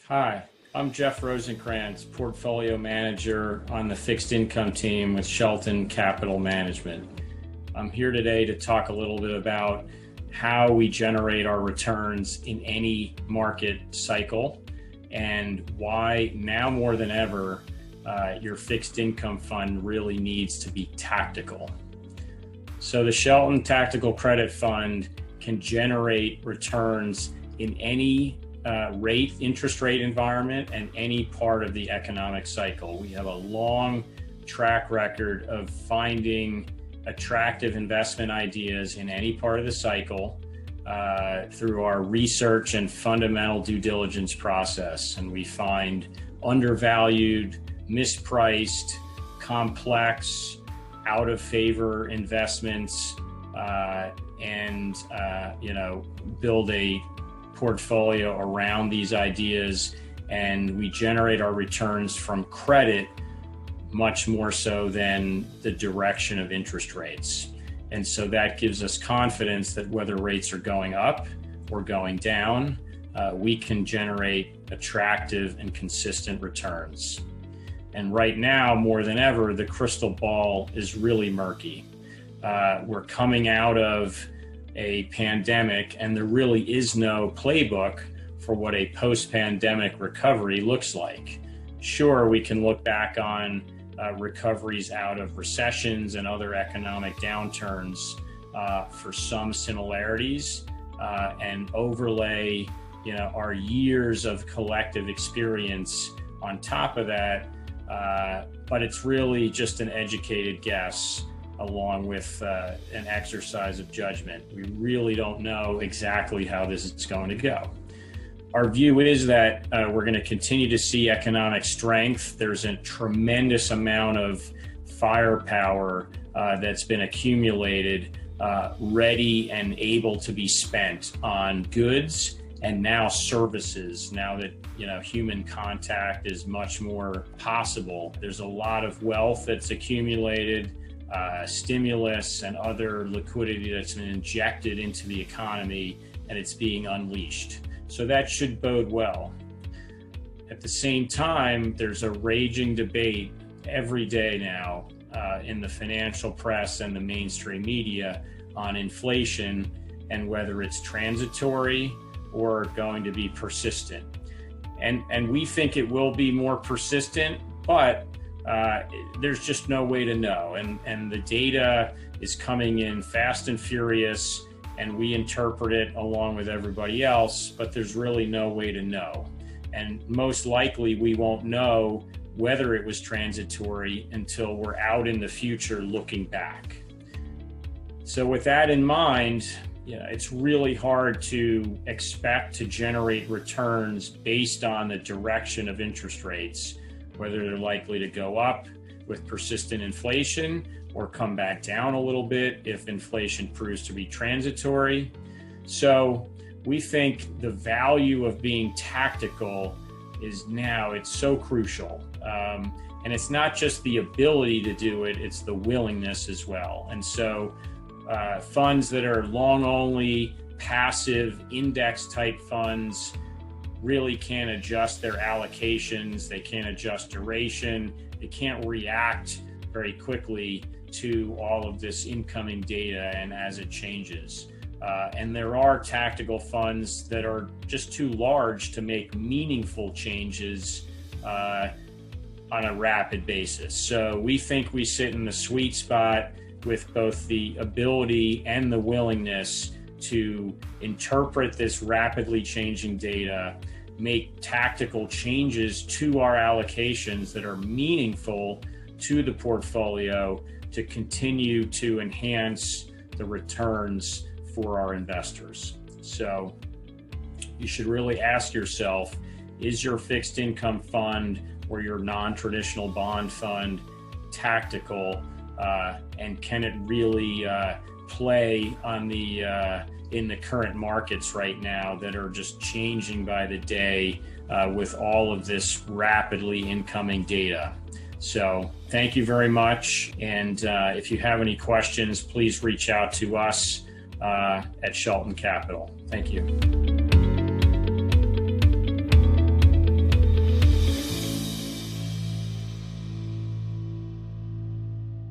Hi, I'm Jeff Rosenkrantz, Portfolio Manager on the Fixed Income team with Shelton Capital Management. I'm here today to talk a little bit about how we generate our returns in any market cycle and why now more than ever your fixed income fund really needs to be tactical. So the Shelton Tactical Credit Fund can generate returns in any interest rate environment and any part of the economic cycle. We have a long track record of finding attractive investment ideas in any part of the cycle through our research and fundamental due diligence process. And we find undervalued, mispriced, complex, out of favor investments and build a portfolio around these ideas, and we generate our returns from credit much more so than the direction of interest rates. And so that gives us confidence that whether rates are going up or going down, we can generate attractive and consistent returns. And right now, more than ever, the crystal ball is really murky. We're coming out of a pandemic, and there really is no playbook for what a post-pandemic recovery looks like. Sure, we can look back on recoveries out of recessions and other economic downturns for some similarities and overlay our years of collective experience on top of that, but it's really just an educated guess along with an exercise of judgment. We really don't know exactly how this is going to go. Our view is that we're going to continue to see economic strength. There's a tremendous amount of firepower that's been accumulated, ready and able to be spent on goods and now services. Now that human contact is much more possible, there's a lot of wealth that's accumulated, stimulus and other liquidity that's been injected into the economy, and it's being unleashed. So that should bode well. At the same time, there's a raging debate every day now in the financial press and the mainstream media on inflation and whether it's transitory or going to be persistent. And we think it will be more persistent, but there's just no way to know. And the data is coming in fast and furious, and we interpret it along with everybody else, but there's really no way to know. And most likely we won't know whether it was transitory until we're out in the future looking back. So with that in mind, it's really hard to expect to generate returns based on the direction of interest rates, whether they're likely to go up with persistent inflation or come back down a little bit if inflation proves to be transitory. So we think the value of being tactical is now, it's so crucial. And it's not just the ability to do it, it's the willingness as well. And so funds that are long only, passive, index type funds really can't adjust their allocations, they can't adjust duration, they can't react very quickly to all of this incoming data and as it changes. And there are tactical funds that are just too large to make meaningful changes on a rapid basis. So we think we sit in the sweet spot with both the ability and the willingness to interpret this rapidly changing data, make tactical changes to our allocations that are meaningful to the portfolio to continue to enhance the returns for our investors. So you should really ask yourself, is your fixed income fund or your non-traditional bond fund tactical, and can it really play on the in the current markets right now that are just changing by the day with all of this rapidly incoming data. So thank you very much. And if you have any questions, please reach out to us at Shelton Capital. Thank you.